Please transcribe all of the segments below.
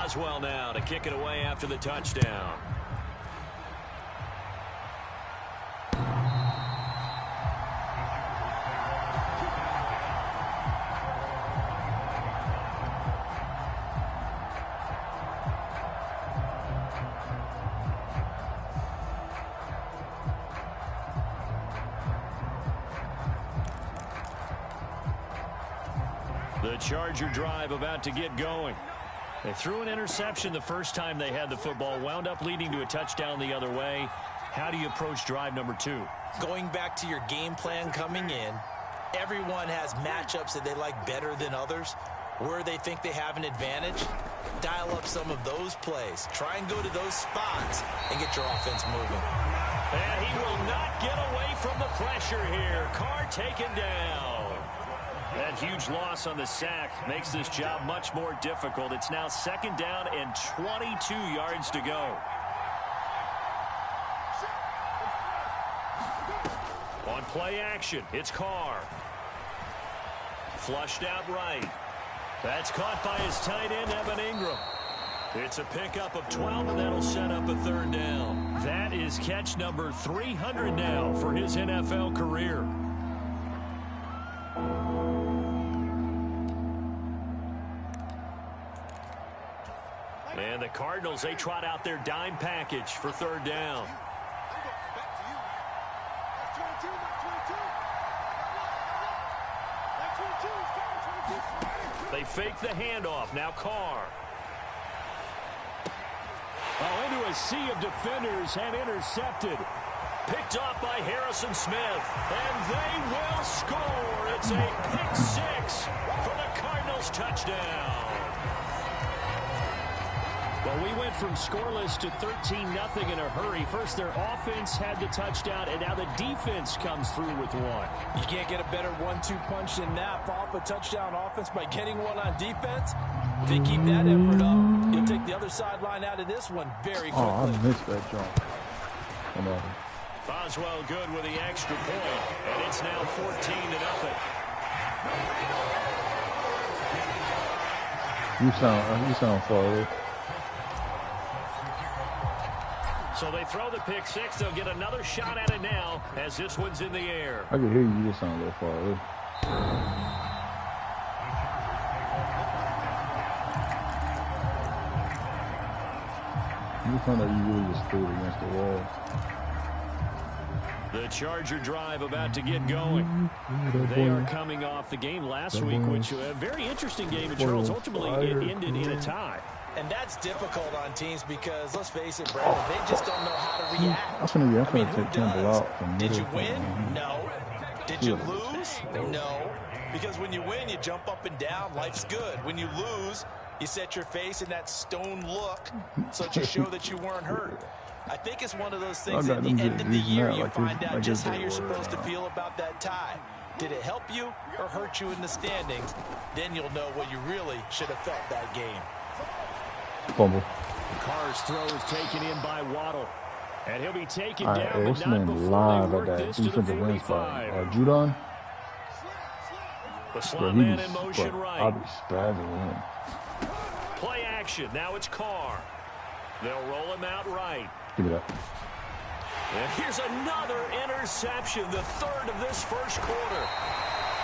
Boswell now to kick it away after the touchdown. The Charger drive about to get going. They threw an interception the first time they had the football, wound up leading to a touchdown the other way. How do you approach drive number 2? Going back to your game plan coming in, everyone has matchups that they like better than others. Where they think they have an advantage, dial up some of those plays. Try and go to those spots and get your offense moving. And he will not get away from the pressure here. Carr taken down. That huge loss on the sack makes this job much more difficult. It's now 2nd down and 22 yards to go. On play action, it's Carr. Flushed out right. That's caught by his tight end, Evan Ingram. It's a pickup of 12, and that'll set up a 3rd down. That is catch number 300 now for his NFL career. And the Cardinals, they trot out their dime package for 3rd down. They fake the handoff. Now Carr. Oh, into a sea of defenders and intercepted. Picked off by Harrison Smith. And they will score. It's a pick 6 for the Cardinals touchdown. Well, we went from scoreless to 13-0 in a hurry. First, their offense had the touchdown, and now the defense comes through with one. You can't get a better 1-2 punch than that. Follow up a touchdown offense by getting one on defense. If they keep that effort up, you'll take the other sideline out of this one very quickly. Oh, I missed that jump. Boswell good with the extra point, and it's now 14-0. You sound far away. So they throw the pick 6. They'll get another shot at it now as this one's in the air. I can hear you. You just sound a little far away. You sound like you really just threw it against the wall. The Charger drive about to get going. They are coming off the game last week, which a very interesting game. And Charles, ultimately it ended in a tie. And that's difficult on teams because, let's face it, Brandon, they just don't know how to react. I'm gonna take Campbell out. Did you win? No. Did you lose? No. Because when you win, you jump up and down. Life's good. When you lose, you set your face in that stone look so that you show that you weren't hurt. I think it's one of those things at the end of the year you find out just how you're supposed to feel about that tie. Did it help you or hurt you in the standings? Then you'll know what you really should have felt that game. Fumble. Carr's throw is taken in by Waddle. And he'll be taken down, but what's not the before name they live work at that this to the defensive wing spot? 45. Judon? The slot man in motion I'll right. be spazzing him. Play action. Now it's Carr. They'll roll him out right. Give me that. And here's another interception, the 3rd of this first quarter.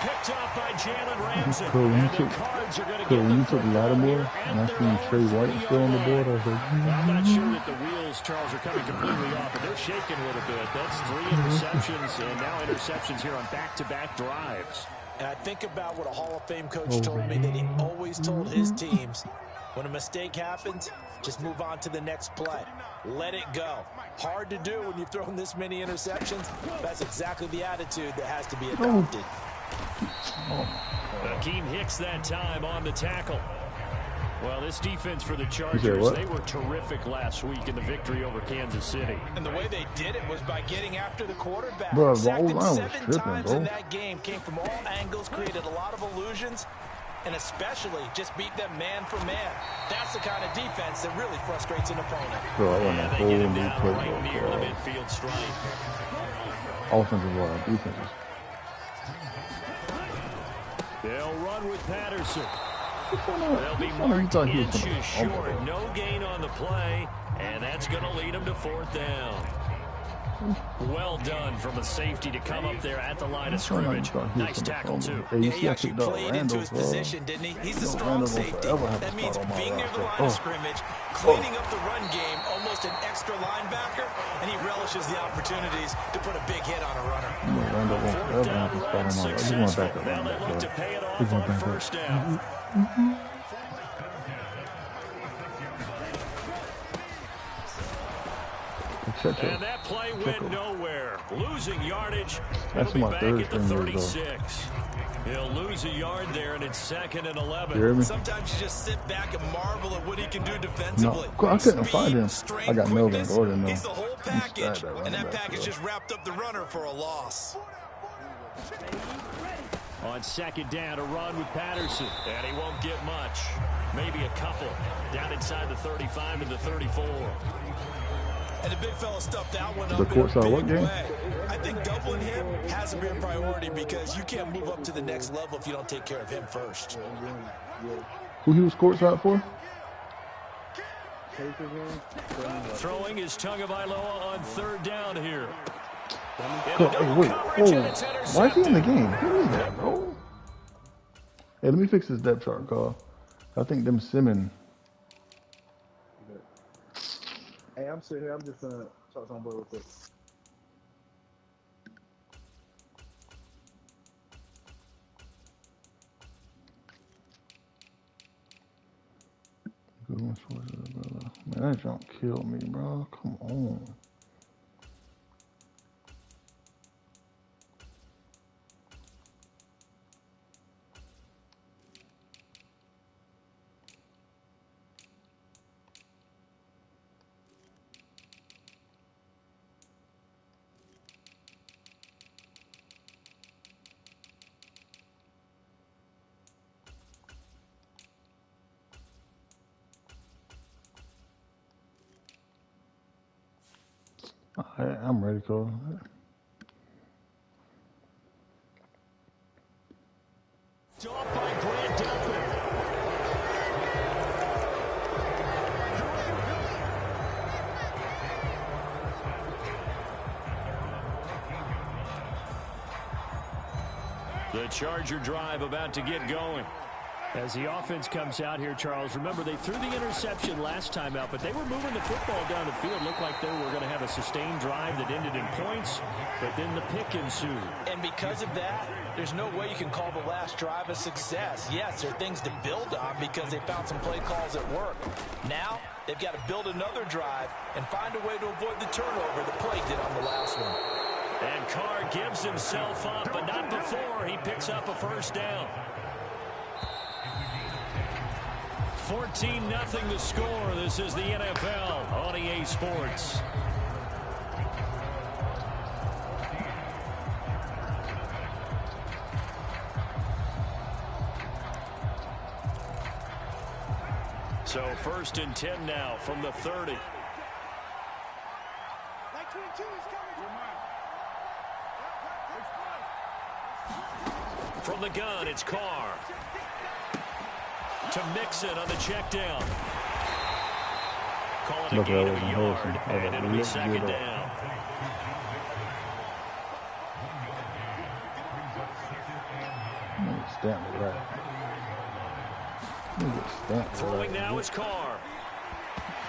Picked up by Jalen Ramsey. And the Cards are going to get when you took Lattimore and I see Trey White still on the board, I was like, I'm not sure that the wheels, Charles, are coming completely off, but they're shaking a little bit. That's 3 interceptions, and now interceptions here on back-to-back drives. And I think about what a Hall of Fame coach told me that he always told his teams, when a mistake happens, just move on to the next play. Let it go. Hard to do when you've thrown this many interceptions. That's exactly the attitude that has to be adopted. Akeem Hicks that time on the tackle. Well, this defense for the Chargers, they were terrific last week in the victory over Kansas City. And the way they did it was by getting after the quarterback. Bro, Sacked him 7 times in that game. Came from all angles, created a lot of illusions, and especially just beat them man for man. That's the kind of defense that really frustrates an opponent. Bro, I want They get him down right near the midfield stripe. Offensive line, defense. They'll run with Patterson. They'll be marked inches short. No gain on the play, and that's going to lead them to 4th down. Well done from a safety to come up there at the line of scrimmage. Nice tackle, too. Yeah, he actually played into his position, didn't he? He's a strong safety. That means being near the line of scrimmage, cleaning up the run game, almost an extra linebacker, and he relishes the opportunities to put a big hit on a runner. 4th down run successful. Now they look to pay it off on 1st down. And that play went nowhere. Losing yardage. That's my back at the 36. He'll lose a yard there, and it's 2nd and 11. Sometimes you just sit back and marvel at what he can do defensively. No, I couldn't find him. I got Melvin Gordon, though. He's the whole package, and that package just wrapped up the runner for a loss. On 2nd down, a run with Patterson. And he won't get much. Maybe a couple. Down inside the 35 to the 34. And the big fella stuffed that one up the court side what game? I think doubling him has to be a priority because you can't move up to the next level if you don't take care of him first. Who he was courtside for? Throwing is Tagovailoa on 3rd down here. Hey, wait, why is he in the game? Who is that, bro? Hey, let me fix this depth chart, Carl. I think them Simmons. Hey, I'm sitting here. I'm just gonna talk to my boy real quick. Man, that junk killed me, bro. Come on. I'm ready, Cole. Off by Grant Delpit. The Charger drive about to get going. As the offense comes out here, Charles, remember they threw the interception last time out, but they were moving the football down the field. Looked like they were going to have a sustained drive that ended in points, but then the pick ensued. And because of that, there's no way you can call the last drive a success. Yes, there are things to build on because they found some play calls that work. Now, they've got to build another drive and find a way to avoid the turnover that plagued it on the last one. And Carr gives himself up, but not before he picks up a 1st down. 14-0 the score. This is the NFL on EA Sports. So 1st and 10 now from the 30. From the gun, it's Carr. To Mixon on the check down. Call it a gain of a yard, and it'll be 2nd down. Throwing now is Carr.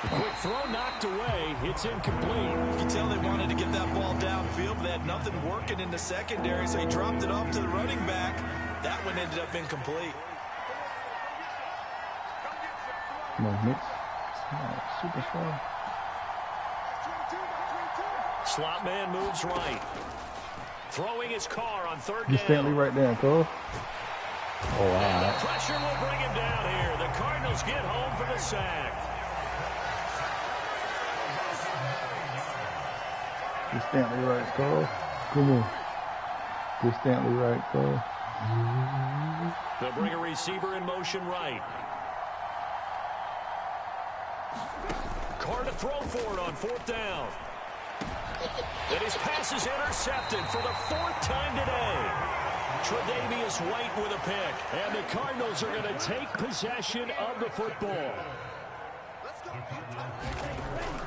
The quick throw knocked away. It's incomplete. You can tell they wanted to get that ball downfield, but they had nothing working in the secondary, so he dropped it off to the running back. That one ended up incomplete. Come on, Mix. Super strong. Slot man moves right. Throwing his Carr on 3rd down. You Stanley right there, Cole. Oh, wow. And the pressure will bring him down here. The Cardinals get home for the sack. You Stanley right, Cole. Come on. You Stanley right, Cole. They'll bring a receiver in motion right. Carr to throw for it on 4th down. And his pass is intercepted for the 4th time today. Tre'Davious White with a pick. And the Cardinals are going to take possession of the football.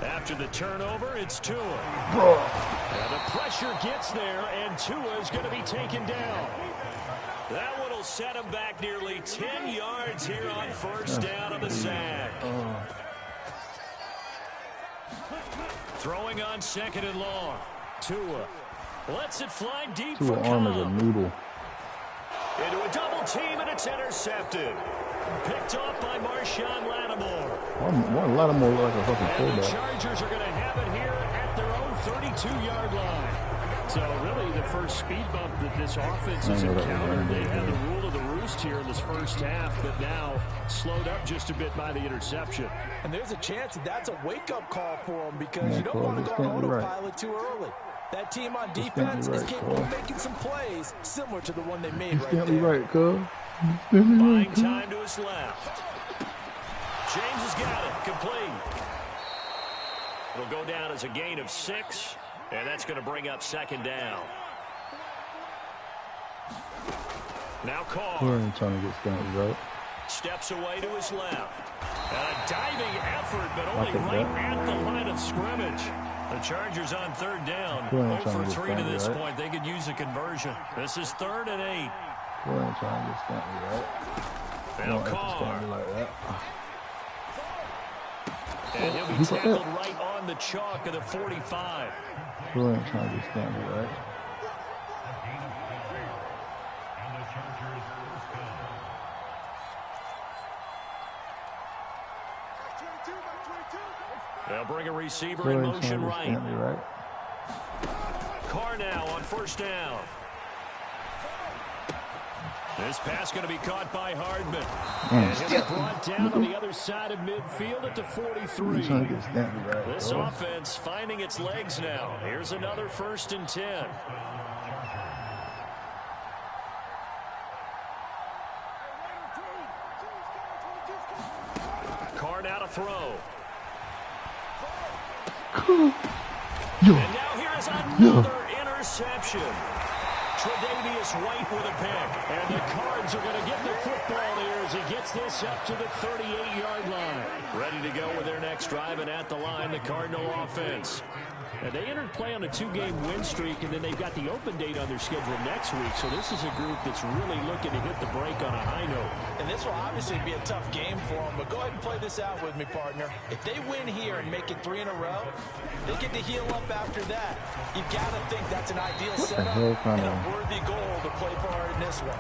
After the turnover, it's Tua. And the pressure gets there, and Tua is going to be taken down. That one will set him back nearly 10 yards here on first down on the sack. Throwing on second and long. Tua lets it fly deep for Tua arm is a noodle. Into a double team, and it's intercepted. Picked off by Marshawn Lattimore. Why Lattimore look like a fucking And the fullback? Chargers are going to have it here at their own 32-yard line. So really the first speed bump that this offense has encountered. They had the rule of the roost here in this first half, but now slowed up just a bit by the interception. And there's a chance that that's a wake-up call for them because you don't want to go on autopilot too early. That team on defense is capable of making some plays similar to the one they made right there. Right, cuz. Buying time to his left. James has got it. Complete. It'll go down as a gain of 6, and that's going to bring up second down. Now Carr. We're trying to get Stanley right. Steps away to his left. And a diving effort, but only right at the line of scrimmage. The Chargers on third down. 0 for 3 to this point. They could use a conversion. This is 3rd and 8. We're trying to get Stanley right. Now Carr. Like that. And he'll be tackled right on the chalk of the 45. We're trying to get Stanley right. They'll bring a receiver in motion right. Carr now on first down. This pass going to be caught by Hardman. And he'll be brought down on the other side of midfield at the 43. This offense finding its legs now. Here's another 1st and 10. Carr now to throw. And now here is another interception. Tre'Davious White with a pick. And the Cards are going to get the football here as he gets this up to the 38-yard line. Ready to go with their next drive, and at the line, the Cardinal offense. And they entered play on a 2-game win streak, and then they've got the open date on their schedule next week. So this is a group that's really looking to hit the break on a high note. And this will obviously be a tough game for them, but go ahead and play this out with me, partner. If they win here and make it 3 in a row, they get to heal up after that. You've got to think that's an ideal setup and a worthy goal to play for in this one.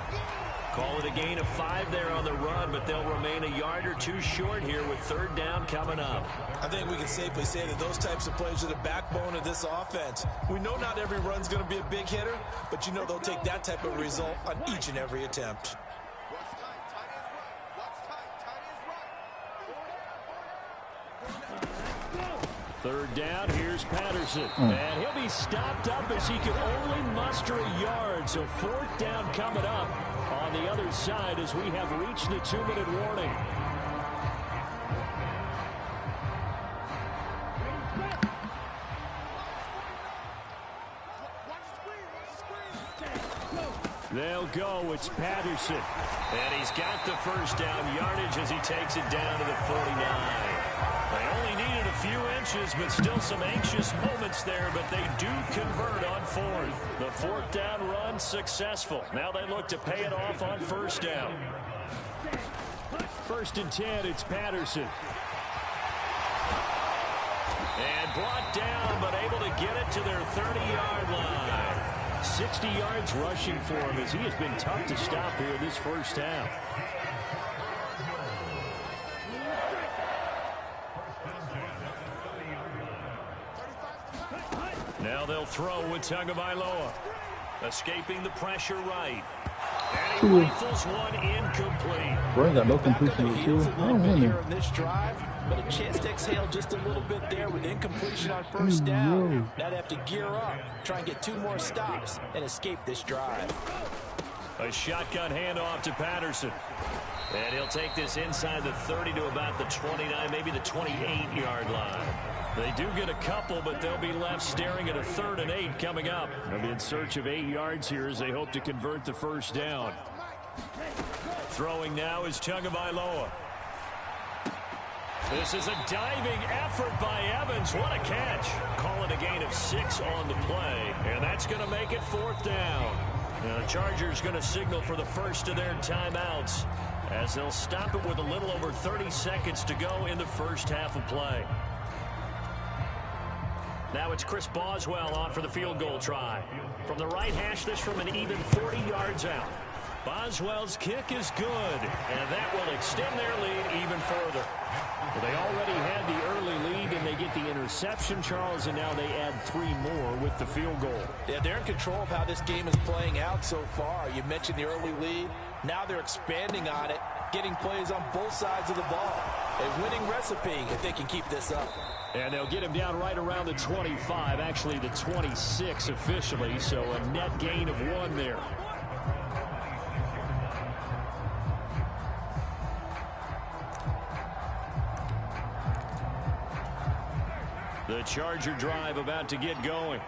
Call it a gain of 5 there on the run, but they'll remain a yard or 2 short here with 3rd down coming up. I think we can safely say that those types of plays are the backbone of this offense. We know not every run's going to be a big hitter, but you know they'll take that type of result on each and every attempt. Third down, here's Patterson. And he'll be stopped up as he can only muster a yard. So 4th down coming up on the other side as we have reached the 2-minute warning. They'll go. It's Patterson. And he's got the 1st down yardage as he takes it down to the 49. They only needed a few inches, but still some anxious moments there, but they do convert on 4th. The 4th down run successful. Now they look to pay it off on 1st down. 1st and 10, it's Patterson. And brought down, but able to get it to their 30-yard line. 60 yards rushing for him as he has been tough to stop here this first half. Now they'll throw with Tagovailoa. Escaping the pressure right. And he rifles one incomplete. Boy, got no completion with you. I don't win here on this drive, but a chance to exhale just a little bit there with incompletion on 1st down. Now they have to gear up, try and get 2 more stops and escape this drive. A A shotgun handoff to Patterson. And he'll take this inside the 30 to about the 29, maybe the 28-yard line. They do get a couple, but they'll be left staring at a 3rd and 8 coming up. They'll be in search of 8 yards here as they hope to convert the first down. Throwing now is Tagovailoa. This is a diving effort by Evans. What a catch. Call it a gain of 6 on the play, and that's going to make it 4th down. Now the Chargers going to signal for the first of their timeouts as they'll stop it with a little over 30 seconds to go in the first half of play. Now it's Chris Boswell on for the field goal try. From the right hash, this from an even 40 yards out. Boswell's kick is good, and that will extend their lead even further. Well, they already had the early lead, and they get the interception, Charles, and now they add 3 more with the field goal. Yeah, they're in control of how this game is playing out so far. You mentioned the early lead. Now they're expanding on it, getting plays on both sides of the ball. A winning recipe if they can keep this up. And they'll get him down right around the 25, actually the 26 officially, so a net gain of 1 there. The Charger drive about to get going.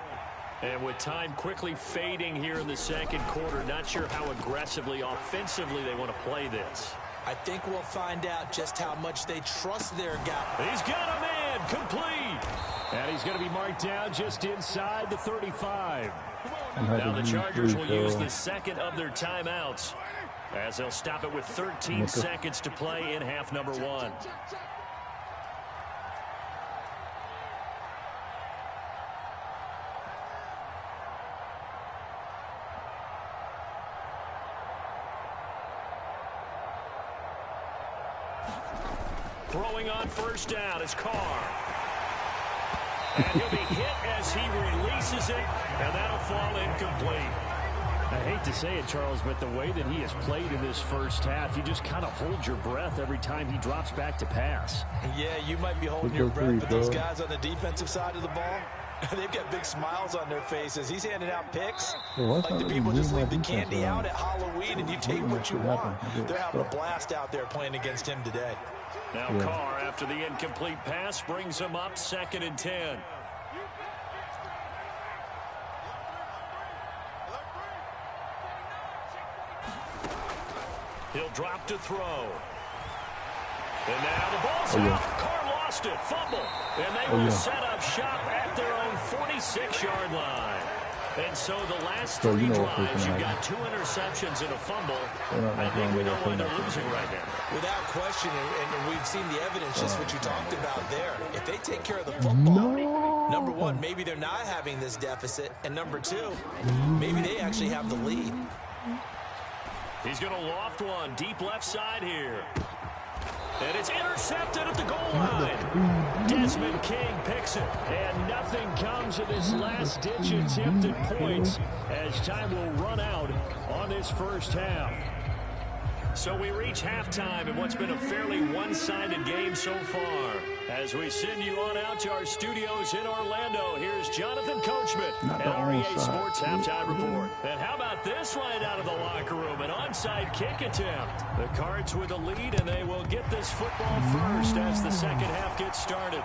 And with time quickly fading here in the second quarter, not sure how aggressively, offensively they want to play this. I think we'll find out just how much they trust their guy. He's got a man, complete. And he's going to be marked down just inside the 35. Now the Chargers will use the second of their timeouts as they'll stop it with 13 seconds to play in half number 1. Throwing on first down is Carr. And he'll be hit as he releases it, and that'll fall incomplete. I hate to say it, Charles, but the way that he has played in this first half, you just kind of hold your breath every time he drops back to pass. Yeah, you might be holding your breath, but these guys on the defensive side of the ball, they've got big smiles on their faces. He's handing out picks like the people just leave the candy out at Halloween, and you take what you want. They're having a blast out there playing against him today. Now Carr, after the incomplete pass, brings him up 2nd and 10. He'll drop to throw. And now the ball's out. Carr lost it. Fumble. And they will set up shop at their own 46-yard line. And so the last 3 drives, you've got 2 interceptions and a fumble. I think we know why they're losing right now. Without question, and we've seen the evidence, just what you talked about there. If they take care of the football, number 1, maybe they're not having this deficit. And number 2, maybe they actually have the lead. He's going to loft one deep left side here. And it's intercepted at the goal line. Desmond King picks it. And nothing comes of this last-ditch attempt at points as time will run out on this first half. So we reach halftime in what's been a fairly one-sided game so far. As we send you on out to our studios in Orlando, here's Jonathan Coachman at REA Sports Halftime Report. And how about this right out of the locker room? An onside kick attempt. The Cards with a lead, and they will get this football first as the second half gets started.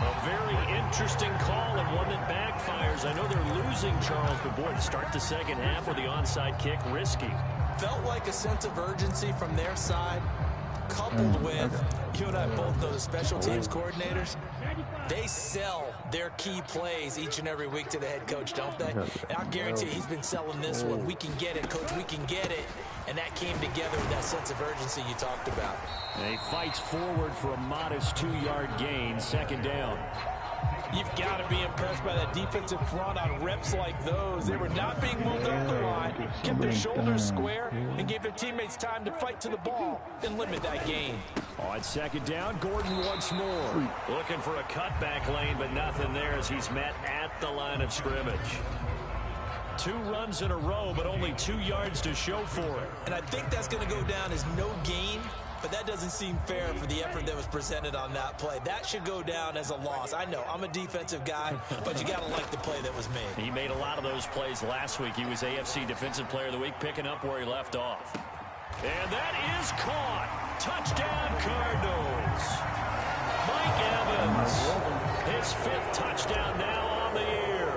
A very interesting call and one that backfires. I know they're losing, Charles, but boy, to start the second half with the onside kick, risky. Felt like a sense of urgency from their side, coupled with, you and I both know the special teams coordinators, they sell their key plays each and every week to the head coach, don't they? And I guarantee he's been selling this one. We can get it, coach, we can get it. And that came together with that sense of urgency you talked about. And he fights forward for a modest 2-yard gain, second down. You've got to be impressed by that defensive front on reps like those. They were not being moved up the line, kept their shoulders square, and gave their teammates time to fight to the ball and limit that gain. On second down, Gordon once more. Looking for a cutback lane, but nothing there as he's met at the line of scrimmage. 2 runs in a row, but only 2 yards to show for it. And I think that's going to go down as no gain but that doesn't seem fair for the effort that was presented on that play. That should go down as a loss. I know, I'm a defensive guy, but you got to like the play that was made. He made a lot of those plays last week. He was AFC Defensive Player of the Week, picking up where he left off. And that is caught. Touchdown, Cardinals. Mike Evans, his 5th touchdown now on the year,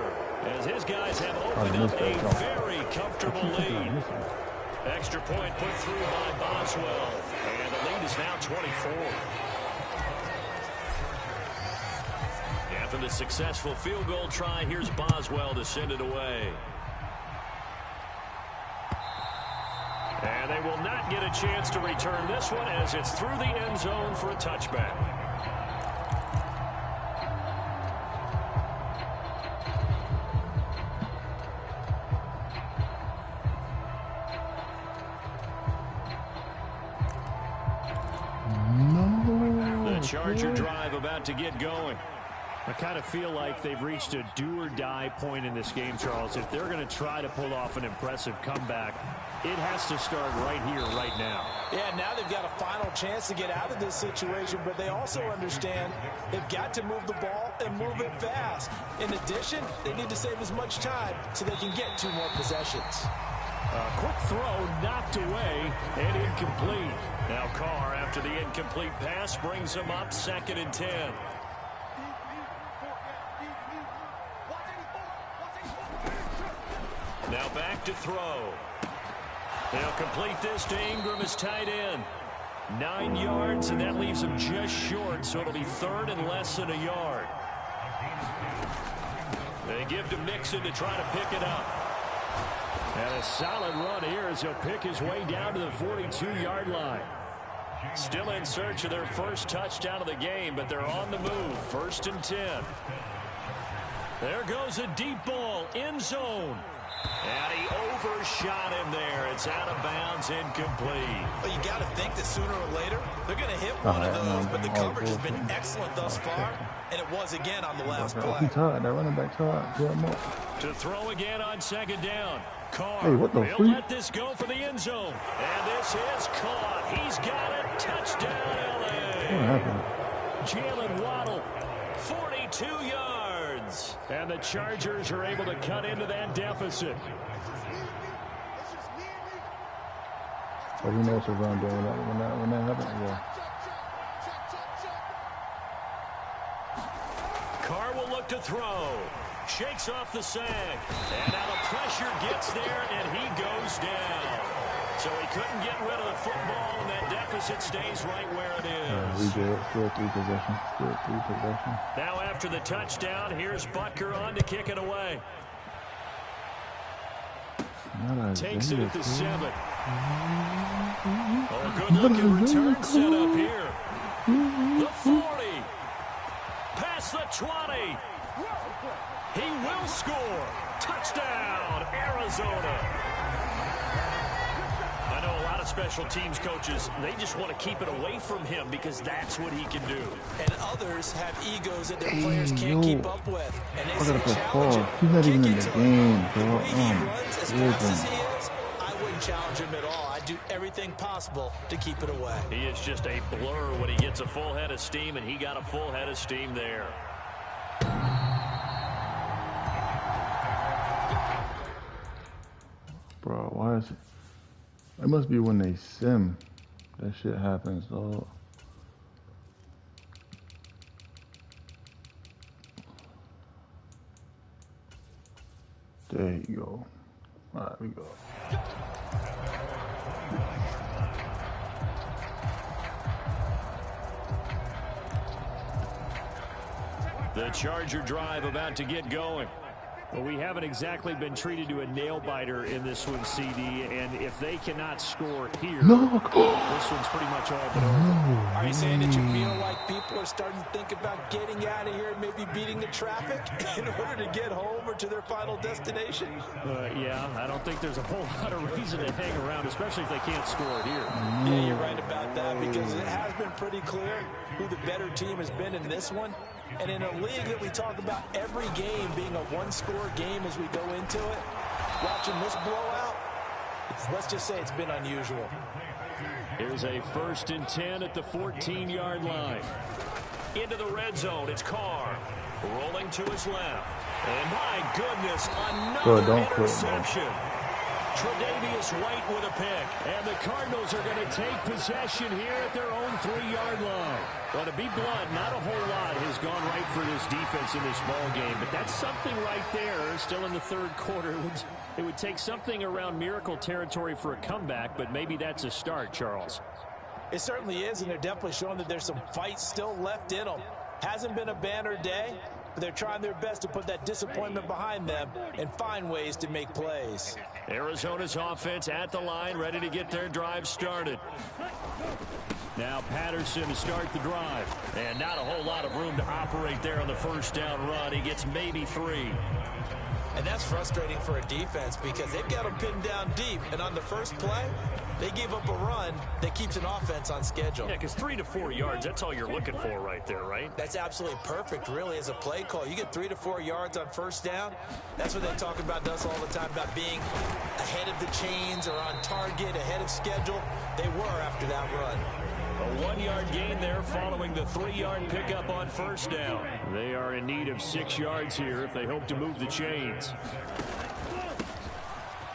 as his guys have opened up a very comfortable lead. Extra point put through by Boswell, and the lead is now 24. After the successful field goal try, here's Boswell to send it away. And they will not get a chance to return this one, as it's through the end zone for a touchback. Charger drive about to get going. I kind of feel like they've reached a do-or-die point in this game, Charles. If they're going to try to pull off an impressive comeback, it has to start right here, right now. Yeah, now they've got a final chance to get out of this situation, but they also understand they've got to move the ball and move it fast. In addition, they need to save as much time so they can get 2 more possessions. Quick throw knocked away and incomplete. Now Carr, after the incomplete pass, brings him up 2nd and 10. Now back to throw. They'll complete this to Ingram as tight end. 9 yards, and that leaves him just short, so it'll be 3rd and less than a yard. They give to Mixon to try to pick it up. And a solid run here as he'll pick his way down to the 42-yard line. Still in search of their first touchdown of the game, but they're on the move. 1st and 10. There goes a deep ball, end zone. And he overshot him there. It's out of bounds, incomplete. Well, you got to think that sooner or later they're going to hit one of those, but the coverage has been excellent thus far, and it was again on the last play. That running back tied. To throw again on 2nd down. Carr, hey, what the he'll freak? let this go for the end zone. And this is caught. He's got it. Touchdown, L.A. What happened? Jalen Waddle, 42 yards. And the Chargers are able to cut into that deficit. Oh, he knows what I'm doing when that happened. Yeah. Carr will look to throw. Shakes off the sack. And now the pressure gets there, and he goes down. So he couldn't get rid of the football, and that deficit stays right where it is. We did. Still 3 possessions. Now after the touchdown, here's Butker on to kick it away. Takes it at the 7. Oh, good-looking return set up here. The 40. Past the 20. He will score. Touchdown, Arizona. I know a lot of special teams coaches, they just want to keep it away from him because that's what he can do. And others have egos that their players can't keep up with. And they say challenge him. He's not even in the game, bro. The way he runs as fast as he is, I wouldn't challenge him at all. I'd do everything possible to keep it away. He is just a blur when he gets a full head of steam, and he got a full head of steam there. Bro, why is it? It must be when they sim. That shit happens, dog. There you go. All right, we go. The Charger drive about to get going. Well, we haven't exactly been treated to a nail-biter in this one, CD, and if they cannot score here, this one's pretty much all but over. Are you saying that you feel like people are starting to think about getting out of here and maybe beating the traffic in order to get home or to their final destination? Yeah, I don't think there's a whole lot of reason to hang around, especially if they can't score here. Yeah, you're right about that, because it has been pretty clear who the better team has been in this one. And in a league that we talk about every game being a one-score game as we go into it, watching this blowout, let's just say it's been unusual. Here's a 1st and 10 at the 14-yard line. Into the red zone, it's Carr. Rolling to his left. And my goodness, another interception. Tre'Davious White with a pick. And the Cardinals are going to take possession here at their own 3-yard line. Well, to be blunt, not a whole lot has gone right for this defense in this ball game, but that's something right there. Still in the 3rd quarter. It would take something around miracle territory for a comeback, but maybe that's a start, Charles. It certainly is, and they're definitely showing that there's some fight still left in them. Hasn't been a banner day, but they're trying their best to put that disappointment behind them and find ways to make plays. Arizona's offense at the line, ready to get their drive started. Now Patterson to start the drive. And not a whole lot of room to operate there on the 1st down run. He gets maybe 3. And that's frustrating for a defense because they've got them pinned down deep. And on the first play, they gave up a run that keeps an offense on schedule. Yeah, because 3 to 4 yards, that's all you're looking for right there, right? That's absolutely perfect, really, as a play call. You get 3 to 4 yards on 1st down. That's what they talk about us all the time, about being ahead of the chains or on target, ahead of schedule. They were after that run. A 1-yard gain there following the 3-yard pickup on 1st down. They are in need of 6 yards here if they hope to move the chains.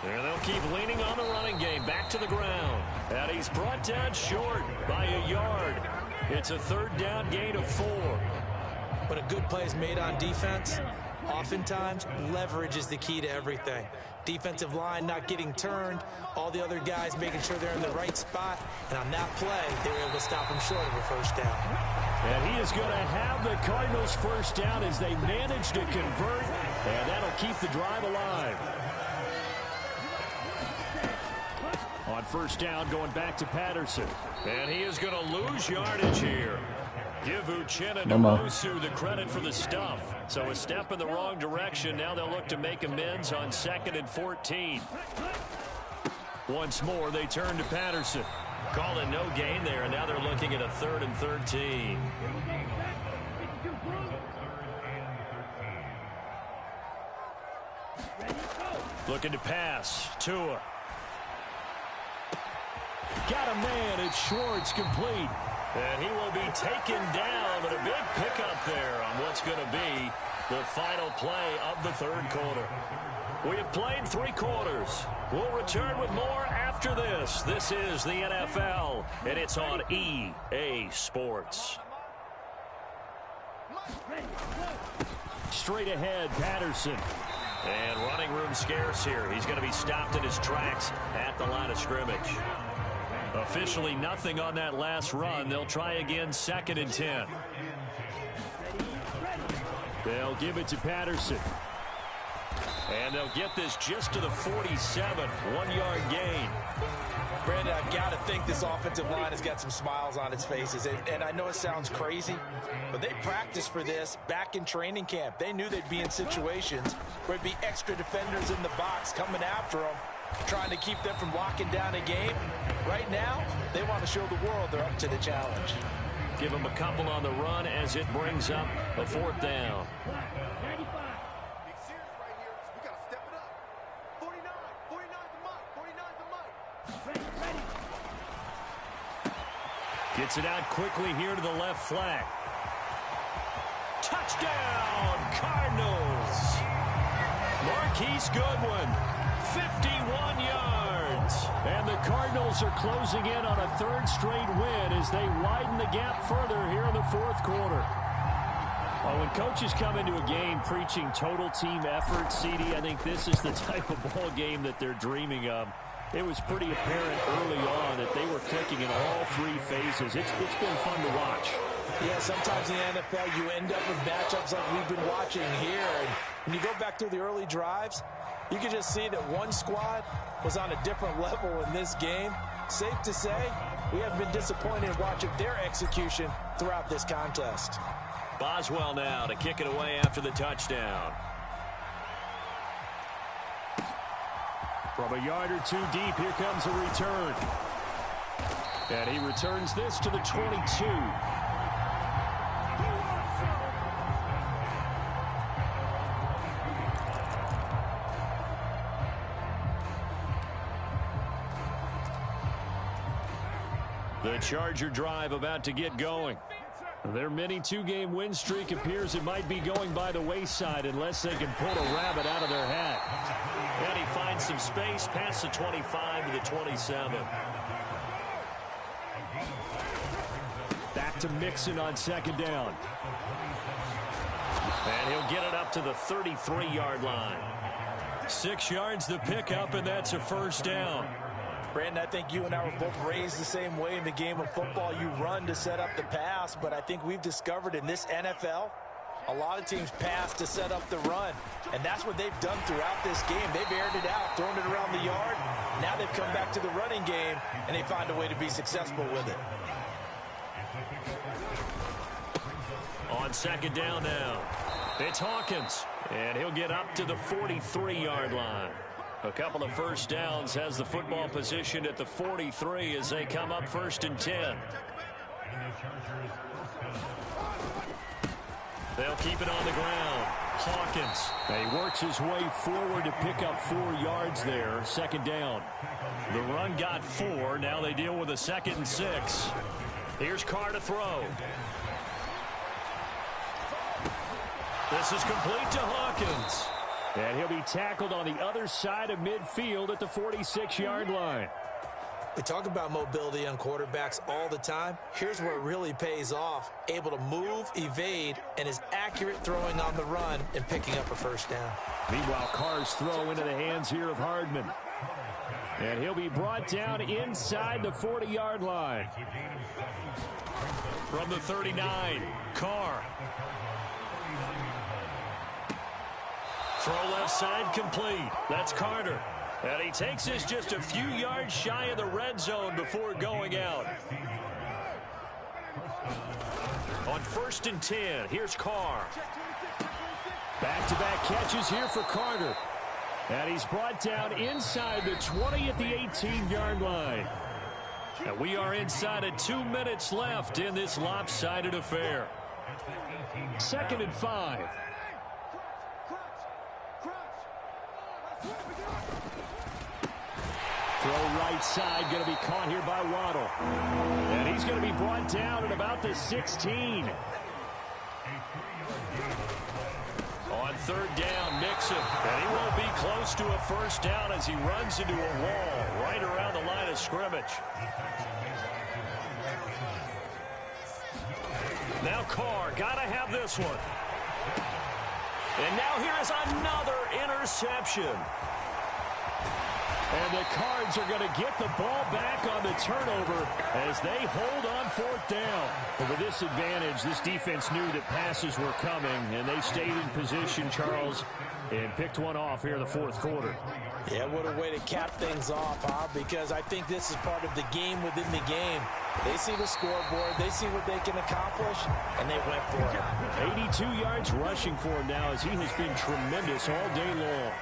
And they'll keep leaning on the running game. Back to the ground. And he's brought down short by a yard. It's a 3rd down gain of 4. When a good play is made on defense, oftentimes leverage is the key to everything. Defensive line not getting turned, all the other guys making sure they're in the right spot, and on that play, they were able to stop him short of a 1st down. And he is going to have the Cardinals' 1st down as they manage to convert, and that'll keep the drive alive. On 1st down, going back to Patterson. And he is going to lose yardage here. Give Uchenna Nwosu the credit for the stuff. So a step in the wrong direction. Now they'll look to make amends on 2nd and 14. Once more, they turn to Patterson. Call it no gain there, and now they're looking at a 3rd and 13. Looking to pass. Tua. Got a man. It's Schwartz, complete. And he will be taken down, but a big pickup there on what's going to be the final play of the 3rd quarter. We have played 3 quarters. We'll return with more after this. This is the NFL, and it's on EA Sports. Straight ahead, Patterson. And running room scarce here. He's going to be stopped in his tracks at the line of scrimmage. Officially nothing on that last run. They'll try again 2nd and 10. They'll give it to Patterson. And they'll get this just to the 47. 1-yard gain. Brandon, I've got to think this offensive line has got some smiles on its faces. And I know it sounds crazy, but they practiced for this back in training camp. They knew they'd be in situations where there'd be extra defenders in the box coming after them, trying to keep them from locking down a game. Right now, they want to show the world they're up to the challenge. Give them a couple on the run as it brings up a 4th down. Gets it out quickly here to the left flank. Touchdown, Cardinals. Marquise Goodwin, 51 yards. And the Cardinals are closing in on a 3rd straight win as they widen the gap further here in the 4th quarter. Well, when coaches come into a game preaching total team effort, CD, I think this is the type of ball game that they're dreaming of. It was pretty apparent early on that they were clicking in all 3 phases. It's been fun to watch. Yeah, sometimes in the NFL you end up with matchups like we've been watching here. And when you go back through the early drives, you can just see that one squad was on a different level in this game. Safe to say, we have been disappointed watching their execution throughout this contest. Boswell now to kick it away after the touchdown. From a yard or 2 deep, here comes a return. And he returns this to the 22. The Charger drive about to get going. Their mini two-game win streak appears it might be going by the wayside unless they can pull a rabbit out of their hat. And he finds some space past the 25 to the 27. Back to Mixon on second down. And he'll get it up to the 33-yard line. 6 yards the pickup, and that's a first down. Brandon, I think you and I were both raised the same way in the game of football. You run to set up the pass, but I think we've discovered in this NFL, a lot of teams pass to set up the run, and that's what they've done throughout this game. They've aired it out, thrown it around the yard. Now they've come back to the running game, and they find a way to be successful with it. On second down now, it's Hawkins, and he'll get up to the 43-yard line. A couple of first downs, has the football positioned at the 43 as they come up 1st and 10. They'll keep it on the ground. Hawkins. He works his way forward to pick up 4 yards there. Second down. The run got 4. Now they deal with a 2nd and 6. Here's Carr to throw. This is complete to Hawkins. And he'll be tackled on the other side of midfield at the 46-yard line. We talk about mobility on quarterbacks all the time. Here's where it really pays off. Able to move, evade, and is accurate throwing on the run and picking up a first down. Meanwhile, Carr's throw into the hands here of Hardman. And he'll be brought down inside the 40-yard line. From the 39, Carr. Throw left side complete. That's Carter. And he takes this just a few yards shy of the red zone before going out. On 1st and 10, here's Carr. Back-to-back catches here for Carter. And he's brought down inside the 20 at the 18-yard line. And we are inside of 2 minutes left in this lopsided affair. 2nd and 5. Throw right side, going to be caught here by Waddle. And he's going to be brought down at about the 16. On 3rd down, Mixon. And he won't be close to a first down as he runs into a wall right around the line of scrimmage. Now Carr, got to have this one. And now here is another interception. And the Cards are going to get the ball back on the turnover as they hold on 4th down. But with this advantage, this defense knew that passes were coming, and they stayed in position, Charles, and picked one off here in the 4th quarter. Yeah, what a way to cap things off, huh? Because I think this is part of the game within the game. They see the scoreboard, they see what they can accomplish, and they went for it. 82 yards rushing for him now as he has been tremendous all day long.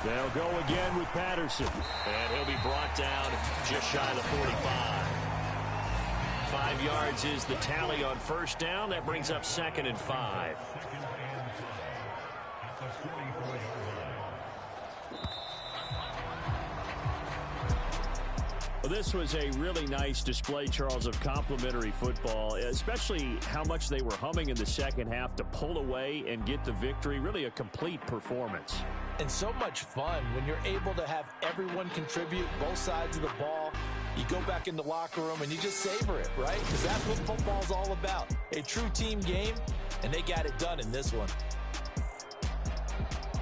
They'll go again with Patterson. And he'll be brought down just shy of the 45. 5 yards is the tally on 1st down. That brings up 2nd and 5. Well, this was a really nice display, Charles, of complimentary football, especially how much they were humming in the second half to pull away and get the victory. Really a complete performance. And so much fun when you're able to have everyone contribute, both sides of the ball. You go back in the locker room and you just savor it, right? Because that's what football's all about. A true team game, and they got it done in this one.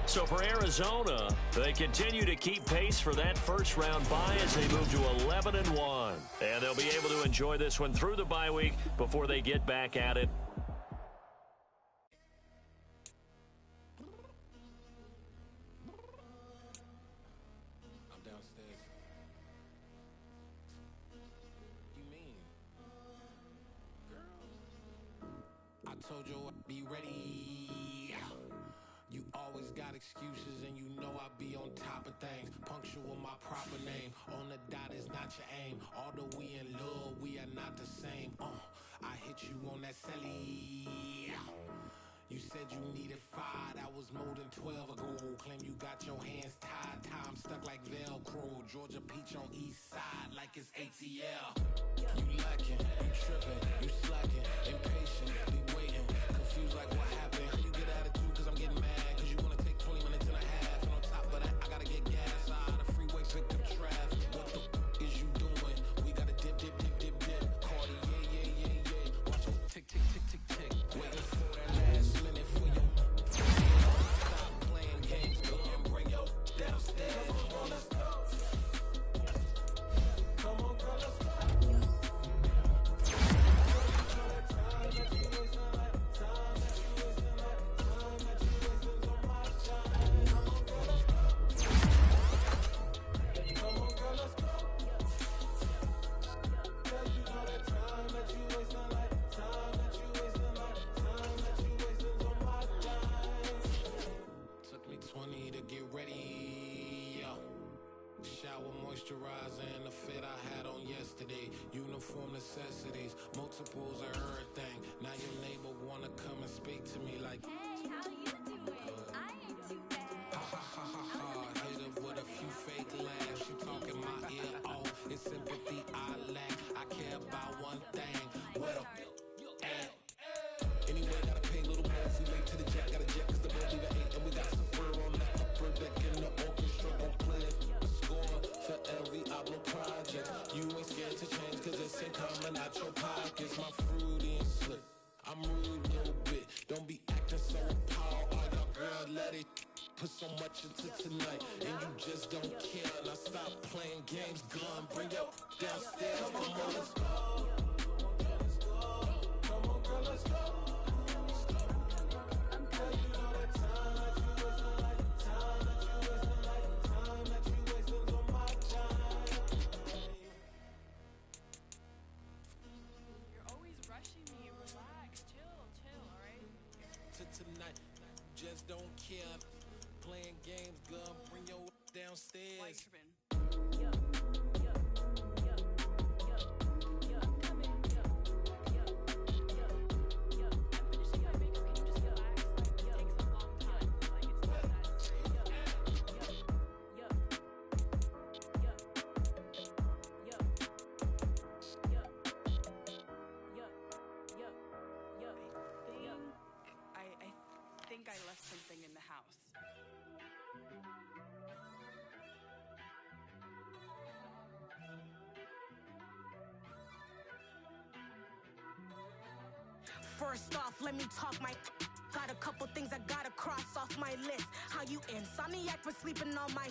So for Arizona, they continue to keep pace for that first-round bye as they move to 11-1. And they'll be able to enjoy this one through the bye week before they get back at it. I'm downstairs. You mean? Girl, I told you I'd be ready. You always got excuses and you know I be on top of things. Punctual my proper name. On the dot is not your aim. Although we in love, we are not the same. I hit you on that celly. You said you needed 5, that was more than 12 ago. Claim you got your hands tied, time stuck like Velcro. Georgia peach on east side like it's ATL. You lacking, you tripping, you slacking, impatient, be waiting, confused like what happened. How you get attitude? Cause I'm getting mad. Cause you wanna take 20 minutes and a half. And on top of that, I gotta get gas out of the freeway, pick up traffic. What the is you doing? We gotta dip. Cardi, yeah. Watch your tick. Waiting for that last minute for your. Stop playing games, go and bring your downstairs. Come on, let's go. Come on, girl, let's go. Moisturizer the fit I had on yesterday. Uniform necessities, multiples of everything. Now your neighbor wanna come and speak to me like, hey, how you doing? I ain't too bad. ha. Hit her with a few fake laughs. She talking my ear off. It's sympathy I lack. I care about one thing. What a at. Anyway, gotta pay a little more. If we late to the jet, gotta jet cause the boat leave at 8. And we got some fur on the upper deck and the orchestra gon' play a score for every album project. You ain't scared to change cause it's ain't coming out your pockets. My fruity and slick, I'm rude a little bit. Don't be acting so appalled. Oh, your girl let it put so much into tonight and you just don't care. Now stop playing games, gun, bring your downstairs. Come on, let's go. Come on, girl, let's go. Tonight, just don't care. Playing games, gun, bring your downstairs. I left something in the house. First off, let me talk my. Got a couple things I gotta cross off my list. How you insomniac for sleeping on my.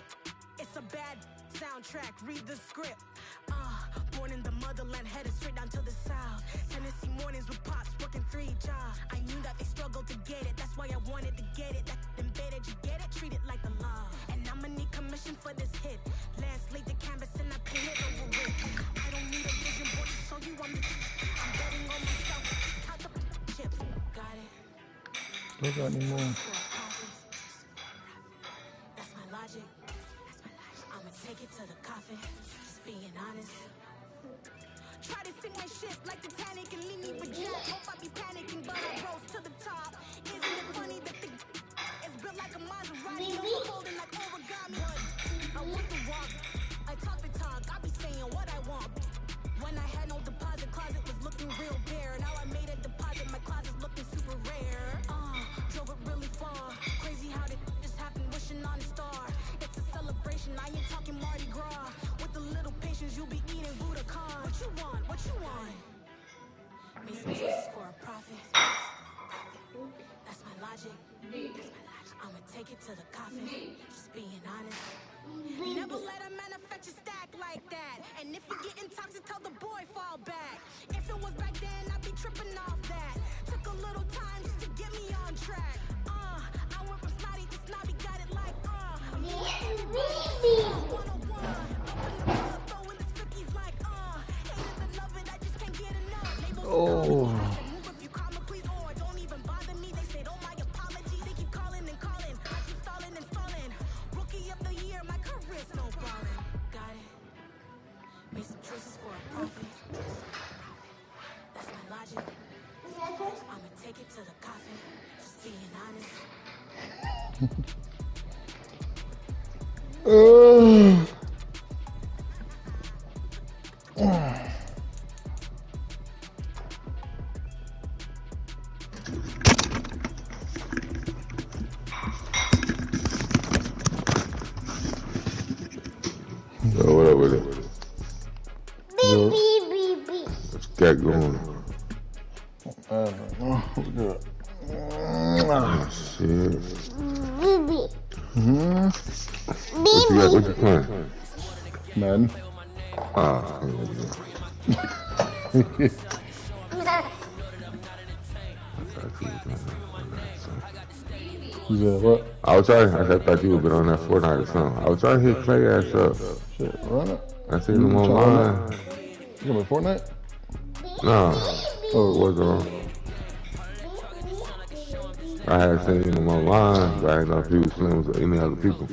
It's a bad soundtrack, read the script. Born in the motherland, headed straight down to the south. Tennessee mornings with pops, working 3 jobs. I knew that they struggled to get it, that's why I wanted to get it. That embedded, you get it, treat it like a love. And I'ma need commission for this hit. Lance laid the canvas and I painted over it. I don't need a vision board to show you I'm betting on myself. Count the chips, got it. Don't got any more. That's my logic. I'ma take it to the coffin. Just being honest. Try to sink my ship like Titanic and leave me with Jack. Hope I be panicking, but I rose to the top. Isn't it funny that the is built like a Maserati, folding like origami? I walk the walk, I talk the talk. I be saying what I want. When I had no deposit, closet was looking real bare. Now I made a deposit, my closet's looking super rare. Drove it really far. Crazy how did just happen, wishing on a star. It's a celebration, I ain't talking Mardi Gras. With a little patience, you'll be eating Budokan. What you want? What you want? Made some choices for a profit. That's my logic. I'ma take it to the coffin. Just being honest. Never let a manufacture stack like that. And if you get intoxicated, tell the boy fall back. If it was back then, I'd be tripping off that. Took a little time just to get me on track. I went from snotty to snobby, got it like I'm everybody. 101. Open the club, throwing the cookies like hated the love it, I just can't get enough. Labels Oh. I said move if you call me please, or don't even bother me. They said oh my apologies. They keep calling and calling. I keep stalling and stalling. Rookie of the year, my career snowballing. Got it. Made some choices for a profit. That's my logic. I'ma take it to the coffin. Just being honest. So what up with it? What's that going? Oh, shit. What you playing? Madden. You said what? I thought you would been on that Fortnite or something. I was trying to hit Clay ass up. Shit, run it. I seen him online. You gonna play Fortnite? No. Oh, it was on. I had seen him online, but I didn't know if he was playing with any other people.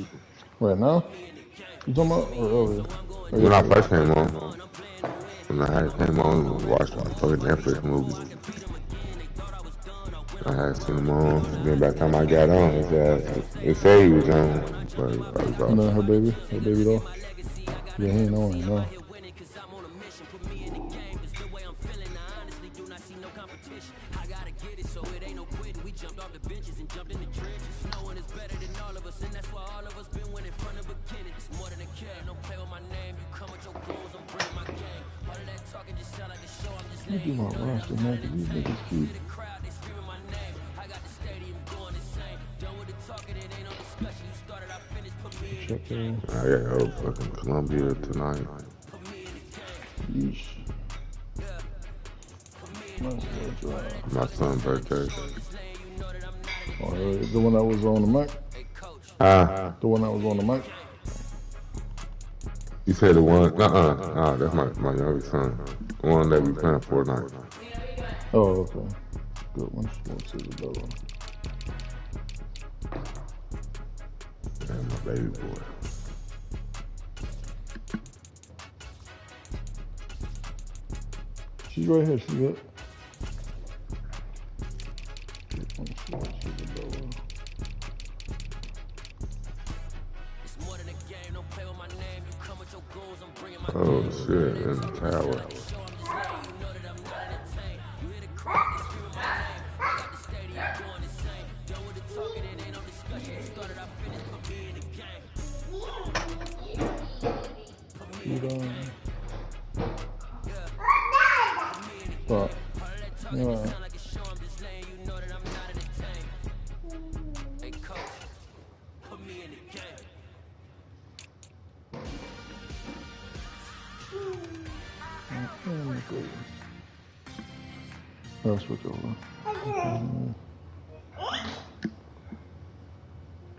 Right now? You talking about or earlier? When I first came on. When I came on and watched my fucking Netflix movie. I had seen him on. Then by the time I got on, it said he was on. But he probably was off. And then her baby though? Yeah, he ain't on right now. Let me do my roster, man, because these niggas keep... I got fucking Columbia tonight. Yeesh. My son's birthday. Oh, the one that was on the mic? The one that was on the mic? You said the one? Nah, that's my youngest son. The one that we playing Fortnite. Oh, okay. Good one. Sports is a better one. And my baby boy. She's right here. She's good. Oh shit, in the tower. Stop. Yeah. I'll switch over.